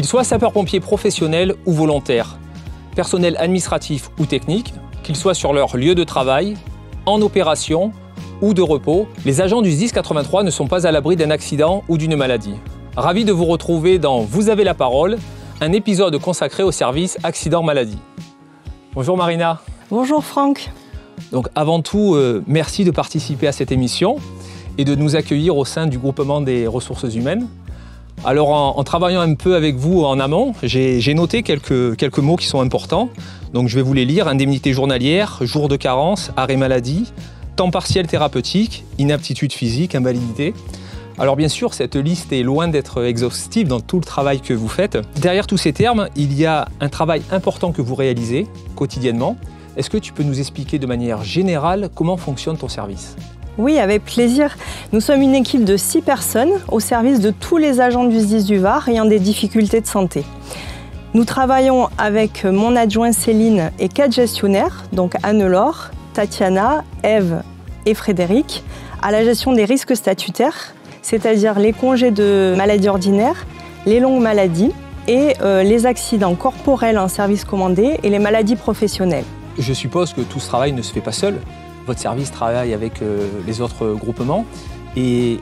Qu'ils soient sapeurs-pompiers professionnels ou volontaires, personnel administratif ou technique, qu'ils soient sur leur lieu de travail, en opération ou de repos, les agents du SDIS 83 ne sont pas à l'abri d'un accident ou d'une maladie. Ravi de vous retrouver dans Vous avez la parole, un épisode consacré au service accident-maladie. Bonjour Marina. Bonjour Franck. Donc avant tout, merci de participer à cette émission et de nous accueillir au sein du groupement des ressources humaines. Alors en travaillant un peu avec vous en amont, j'ai noté quelques mots qui sont importants. Donc je vais vous les lire: indemnité journalière, jour de carence, arrêt maladie, temps partiel thérapeutique, inaptitude physique, invalidité. Alors bien sûr, cette liste est loin d'être exhaustive dans tout le travail que vous faites. Derrière tous ces termes, il y a un travail important que vous réalisez quotidiennement. Est-ce que tu peux nous expliquer de manière générale comment fonctionne ton service ? Oui, avec plaisir. Nous sommes une équipe de 6 personnes au service de tous les agents du SDIS du Var ayant des difficultés de santé. Nous travaillons avec mon adjoint Céline et 4 gestionnaires, donc Anne-Laure, Tatiana, Ève et Frédéric, à la gestion des risques statutaires, c'est-à-dire les congés de maladie ordinaire, les longues maladies et les accidents corporels en service commandé et les maladies professionnelles. Je suppose que tout ce travail ne se fait pas seul. Votre service travaille avec les autres groupements et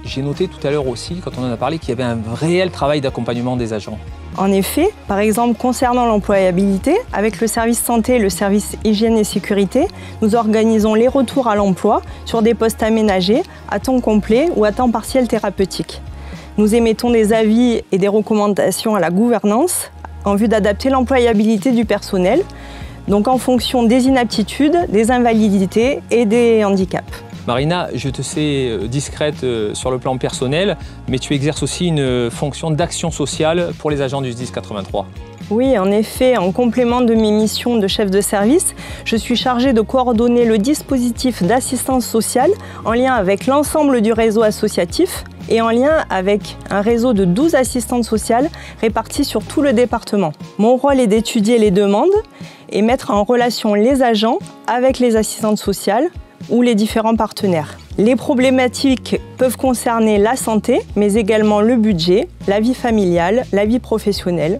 j'ai noté tout à l'heure aussi, quand on en a parlé, qu'il y avait un réel travail d'accompagnement des agents. En effet, par exemple, concernant l'employabilité, avec le service santé et le service hygiène et sécurité, nous organisons les retours à l'emploi sur des postes aménagés à temps complet ou à temps partiel thérapeutique. Nous émettons des avis et des recommandations à la gouvernance en vue d'adapter l'employabilité du personnel, donc en fonction des inaptitudes, des invalidités et des handicaps. Marina, je te sais discrète sur le plan personnel, mais tu exerces aussi une fonction d'action sociale pour les agents du SDIS 83. Oui, en effet, en complément de mes missions de chef de service, je suis chargée de coordonner le dispositif d'assistance sociale en lien avec l'ensemble du réseau associatif et en lien avec un réseau de 12 assistantes sociales réparties sur tout le département. Mon rôle est d'étudier les demandes et mettre en relation les agents avec les assistantes sociales ou les différents partenaires. Les problématiques peuvent concerner la santé, mais également le budget, la vie familiale, la vie professionnelle,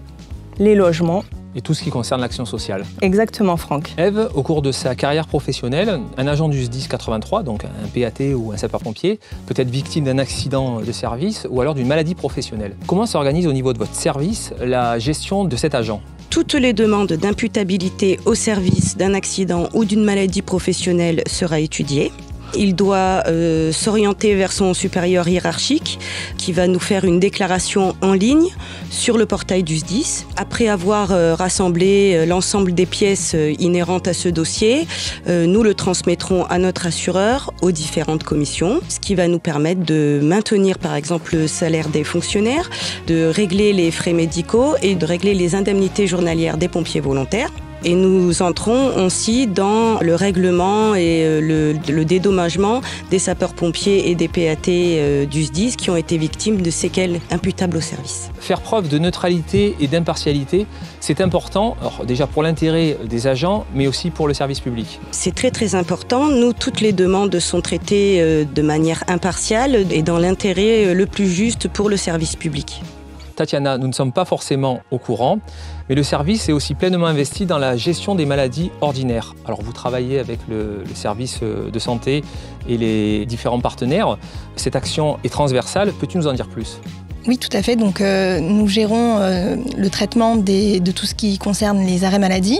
les logements. Et tout ce qui concerne l'action sociale. Exactement, Franck. Ève, au cours de sa carrière professionnelle, un agent du SDIS 83, donc un PAT ou un sapeur-pompier, peut être victime d'un accident de service ou alors d'une maladie professionnelle. Comment s'organise au niveau de votre service la gestion de cet agent ? Toutes les demandes d'imputabilité au service d'un accident ou d'une maladie professionnelle sera étudiée. Il doit s'orienter vers son supérieur hiérarchique qui va nous faire une déclaration en ligne sur le portail du SDIS. Après avoir rassemblé l'ensemble des pièces inhérentes à ce dossier, nous le transmettrons à notre assureur, aux différentes commissions, ce qui va nous permettre de maintenir par exemple le salaire des fonctionnaires, de régler les frais médicaux et de régler les indemnités journalières des pompiers volontaires. Et nous entrons aussi dans le règlement et le dédommagement des sapeurs-pompiers et des PAT du SDIS qui ont été victimes de séquelles imputables au service. Faire preuve de neutralité et d'impartialité, c'est important, alors déjà pour l'intérêt des agents, mais aussi pour le service public. C'est très très important. Nous, toutes les demandes sont traitées de manière impartiale et dans l'intérêt le plus juste pour le service public. Tatiana, nous ne sommes pas forcément au courant, mais le service est aussi pleinement investi dans la gestion des maladies ordinaires. Alors vous travaillez avec le service de santé et les différents partenaires. Cette action est transversale, peux-tu nous en dire plus ? Oui, tout à fait. Donc, nous gérons le traitement de tout ce qui concerne les arrêts maladie.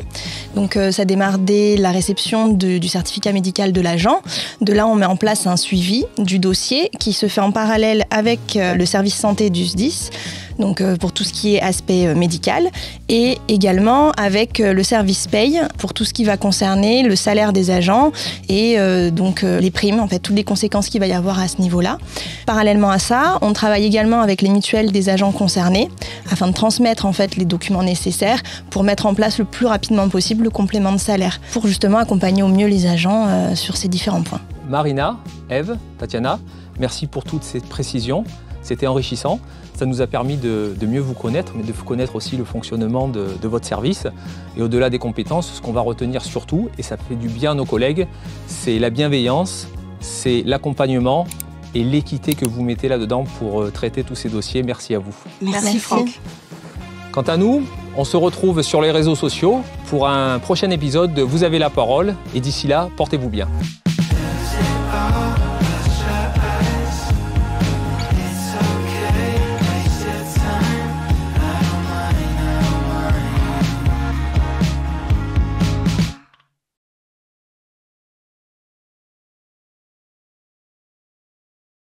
Donc, ça démarre dès la réception du certificat médical de l'agent. De là, on met en place un suivi du dossier qui se fait en parallèle avec le service santé du SDIS. Donc pour tout ce qui est aspect médical et également avec le service paye pour tout ce qui va concerner le salaire des agents et donc les primes, en fait toutes les conséquences qu'il va y avoir à ce niveau-là. Parallèlement à ça, on travaille également avec les mutuelles des agents concernés afin de transmettre en fait les documents nécessaires pour mettre en place le plus rapidement possible le complément de salaire pour justement accompagner au mieux les agents sur ces différents points. Marina, Ève, Tatiana, merci pour toutes ces précisions. C'était enrichissant. Ça nous a permis de mieux vous connaître, mais de connaître aussi le fonctionnement de votre service. Et au-delà des compétences, ce qu'on va retenir surtout, et ça fait du bien à nos collègues, c'est la bienveillance, c'est l'accompagnement et l'équité que vous mettez là-dedans pour traiter tous ces dossiers. Merci à vous. Merci Franck. Quant à nous, on se retrouve sur les réseaux sociaux pour un prochain épisode de Vous avez la parole. Et d'ici là, portez-vous bien.